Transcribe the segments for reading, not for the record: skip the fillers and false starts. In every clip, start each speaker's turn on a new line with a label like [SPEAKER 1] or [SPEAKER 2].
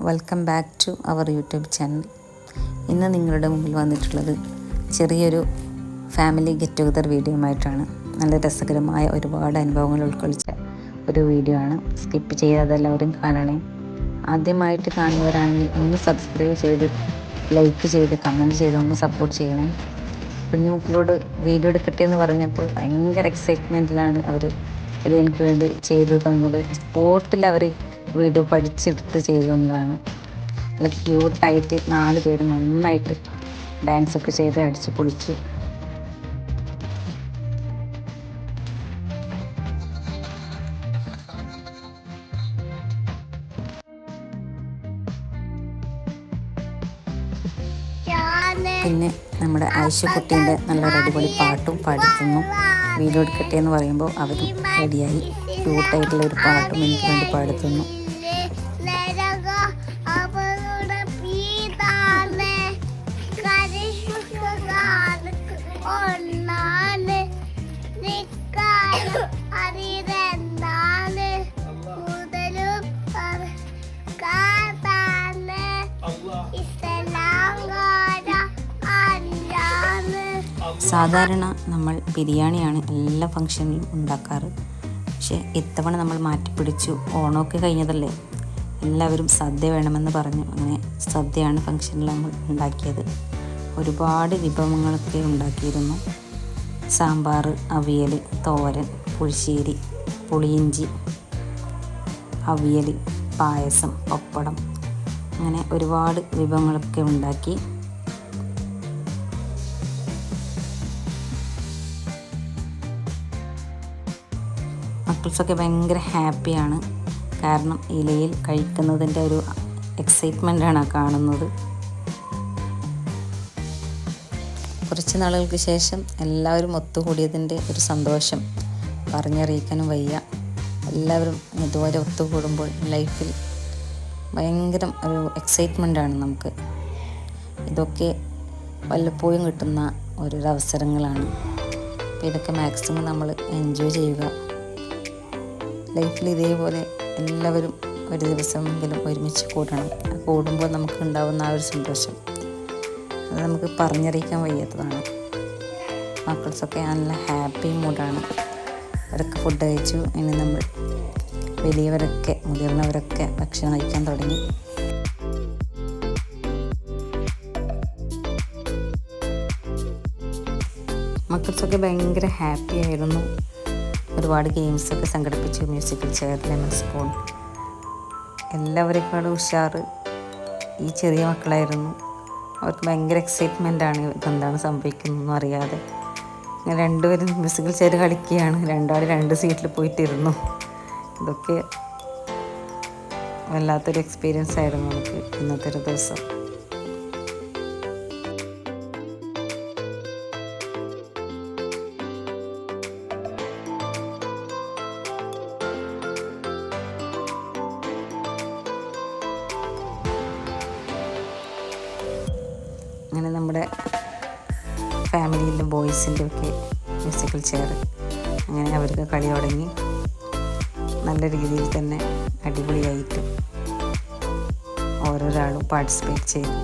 [SPEAKER 1] Welcome back to our YouTube channel. ഇന്ന് നിങ്ങളുടെ മുമ്പിൽ വന്നിട്ടുള്ളത് ചെറിയൊരു ഫാമിലി ഗെറ്റ് ടുഗദർ വീഡിയോയുമായിട്ടാണ്. നല്ല രസകരമായ ഒരുപാട് അനുഭവങ്ങൾ ഉൾക്കൊള്ളിച്ച ഒരു വീഡിയോ ആണ്. സ്കിപ്പ് ചെയ്യാതെ എല്ലാവരും കാണണേ. ആദ്യമായിട്ട് കാണുന്നവരാണെങ്കിൽ ഒന്ന് സബ്സ്ക്രൈബ് ചെയ്ത് ലൈക്ക് ചെയ്ത് കമൻറ്റ് ചെയ്ത് ഒന്ന് സപ്പോർട്ട് ചെയ്യണേ. കുഞ്ഞുമക്കളോട് വീഡിയോ എടുക്കട്ടെ എന്ന് പറഞ്ഞപ്പോൾ ഭയങ്കര എക്സൈറ്റ്മെൻറ്റിലാണ് അവർ ഇത് എനിക്ക് വേണ്ടി ചെയ്തു തന്നത്. സ്പോട്ടിൽ അവർ വീഡിയോ പഠിച്ചെടുത്ത് ചെയ്തതാണ്. നല്ല ക്യൂട്ടായിട്ട് 4 പേര് നന്നായിട്ട് ഡാൻസൊക്കെ ചെയ്ത് അടിച്ച് പൊളിച്ചു. പിന്നെ നമ്മുടെ ഐഷക്കുട്ടീൻ്റെ നല്ലൊരു അടിപൊളി പാട്ടും പാടിത്തന്നു. വീഡിയോ എടുക്കട്ടെ എന്ന് പറയുമ്പോൾ അവരും റെഡിയായി. ക്യൂട്ടായിട്ടുള്ളൊരു പാട്ടും എനിക്ക് വേണ്ടി പാടിത്തന്നു. സാധാരണ നമ്മൾ ബിരിയാണിയാണ് എല്ലാ ഫംഗ്ഷനിലും ഉണ്ടാക്കാറ്. പക്ഷേ ഇത്തവണ നമ്മൾ മാറ്റിപ്പിടിച്ചു. ഓണമൊക്കെ കഴിഞ്ഞതല്ലേ, എല്ലാവരും സദ്യ വേണമെന്ന് പറഞ്ഞു. അങ്ങനെ സദ്യയാണ് ഫംഗ്ഷനിൽ നമ്മൾ ഉണ്ടാക്കിയത്. ഒരുപാട് വിഭവങ്ങളൊക്കെ ഉണ്ടാക്കിയിരുന്നു. സാമ്പാർ, അവിയൽ, തോരൻ, പുളിശ്ശേരി, പുളിയിഞ്ചി, അവിയൽ, പായസം, പപ്പടം, അങ്ങനെ ഒരുപാട് വിഭവങ്ങളൊക്കെ ഉണ്ടാക്കി. മക്കൾസൊക്കെ ഭയങ്കര ഹാപ്പിയാണ്. കാരണം ഇലയിൽ കഴിക്കുന്നതിൻ്റെ ഒരു എക്സൈറ്റ്മെൻറ്റാണ് കാണുന്നത്. കുറച്ച് നാളുകൾക്ക് ശേഷം എല്ലാവരും ഒത്തുകൂടിയതിൻ്റെ ഒരു സന്തോഷം പറഞ്ഞറിയിക്കാനും വയ്യ. എല്ലാവരും ഇതുവരെ ഒത്തുകൂടുമ്പോൾ ലൈഫിൽ ഭയങ്കര ഒരു എക്സൈറ്റ്മെൻറ്റാണ് നമുക്ക്. ഇതൊക്കെ വല്ലപ്പോഴും കിട്ടുന്ന ഓരോരോ അവസരങ്ങളാണ്. അപ്പോൾ ഇതൊക്കെ മാക്സിമം നമ്മൾ എൻജോയ് ചെയ്യുക. ലൈഫിൽ ഇതേപോലെ എല്ലാവരും ഒരു ദിവസമെങ്കിലും ഒരുമിച്ച് കൂടണം. കൂടുമ്പോൾ നമുക്ക് ഉണ്ടാകുന്ന ആ ഒരു സന്തോഷം അത് നമുക്ക് പറഞ്ഞറിയിക്കാൻ വയ്യാത്തതാണ്. മക്കൾസൊക്കെ നല്ല ഹാപ്പി മൂഡാണ്. അവരൊക്കെ ഫുഡ് കഴിച്ചു. ഇനി നമ്മൾ വലിയവരൊക്കെ മുതിർന്നവരൊക്കെ ഭക്ഷണം കഴിക്കാൻ തുടങ്ങി. മക്കൾസൊക്കെ ഭയങ്കര ഹാപ്പി ആയിരുന്നു. ഒരുപാട് ഗെയിംസൊക്കെ സംഘടിപ്പിച്ചു. മ്യൂസിക്കൽ ചെയർ, ലെമൺ സ്പൂൺ, എല്ലാവരെക്കാളും ഉഷാറ് ഈ ചെറിയ മക്കളായിരുന്നു. അവർക്ക് ഭയങ്കര എക്സൈറ്റ്മെൻറ്റാണ് ഇതെന്താണ് സംഭവിക്കുന്നതെന്നും അറിയാതെ. അങ്ങനെ രണ്ടുപേരും മ്യൂസിക്കൽ ചെയർ കളിക്കുകയാണ്. രണ്ടാൾ 2 സീറ്റിൽ പോയിട്ടിരുന്നു. ഇതൊക്കെ വല്ലാത്തൊരു എക്സ്പീരിയൻസ് ആയിരുന്നു നമുക്ക് ഇന്നത്തെ ഒരു ദിവസം. അങ്ങനെ നമ്മുടെ ഫാമിലിയിലെ ബോയ്സിൻ്റെ ഒക്കെ മ്യൂസിക്കൽ ചെയർ, അങ്ങനെ അവർക്ക് കളി തുടങ്ങി. നല്ല രീതിയിൽ തന്നെ അടിപൊളിയായിട്ട് ഓരോരാളും പാർട്ടിസിപ്പേറ്റ് ചെയ്തു.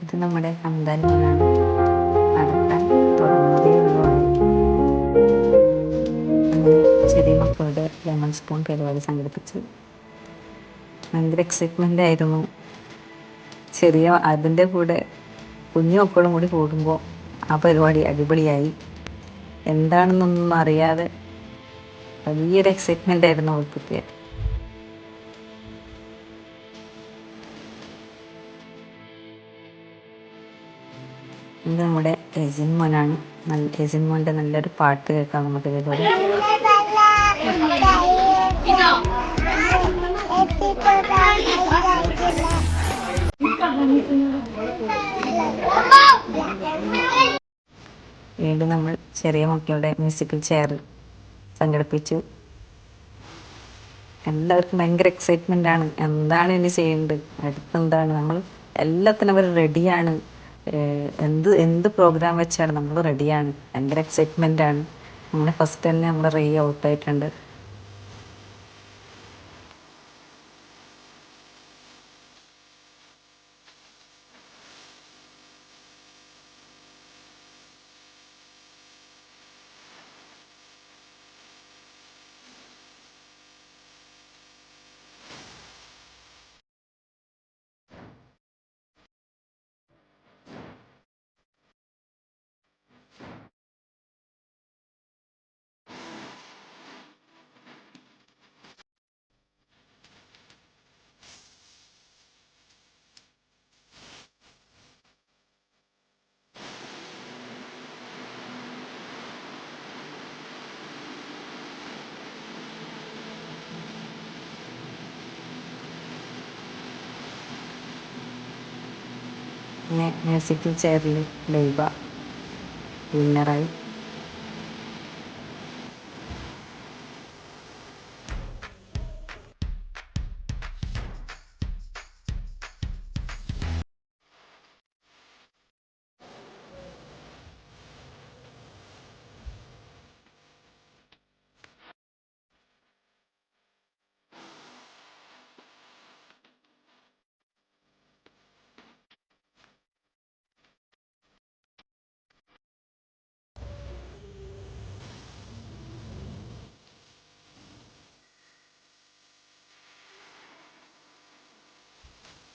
[SPEAKER 1] ഇത് നമ്മുടെ ഹംദാൻ മോനാണ്. നടക്കാൻ തുടങ്ങുന്നതേ ഉള്ളൂ. ചെറിയ മക്കളുടെ ലെമൺ സ്പൂൺ പരിപാടി സംഘടിപ്പിച്ചു. ഭയങ്കര എക്സൈറ്റ്മെൻ്റ് ആയിരുന്നു. ചെറിയ അതിൻ്റെ കൂടെ കുഞ്ഞു മക്കളും കൂടി കൂടുമ്പോൾ ആ പരിപാടി അടിപൊളിയായി. എന്താണെന്നൊന്നും അറിയാതെ വലിയൊരു എക്സൈറ്റ്മെൻ്റ് ആയിരുന്നു അവൾക്ക്. ഇത് നമ്മുടെ എജിൻ മോനാണ്. എജിൻ മോൻ്റെ നല്ലൊരു പാട്ട് കേൾക്കാം നമുക്ക് ഇതേപോലെ. വീണ്ടും നമ്മൾ ചെറിയ മക്കളുടെ മ്യൂസിക്കൽ ചെയർ സംഘടിപ്പിച്ചു. എല്ലാവർക്കും ഭയങ്കര എക്സൈറ്റ്മെൻ്റ് ആണ്. എന്താണ് ഇനി ചെയ്യേണ്ടത്, അടുത്തെന്താണ്, നമ്മൾ എല്ലാത്തിനും അവർ റെഡിയാണ്. എന്ത് പ്രോഗ്രാം വെച്ചാണ് നമ്മൾ റെഡിയാണ്. ഭയങ്കര എക്സൈറ്റ്മെൻ്റ് ആണ്. അങ്ങനെ ഫസ്റ്റ് തന്നെ നമ്മൾ റേ ഔട്ടായിട്ടുണ്ട്. പിന്നെ മ്യൂസിക്കൽ ചെയറിൽ ലൈബ വിന്നറായി.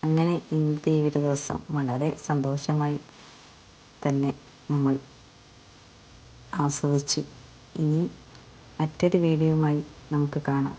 [SPEAKER 1] അങ്ങനെ ഇന്നത്തെ ഈ ഒരു ദിവസം വളരെ സന്തോഷമായി തന്നെ നമ്മൾ ആസ്വദിച്ചു. ഇനി മറ്റൊരു വീഡിയോയുമായി നമുക്ക് കാണാം.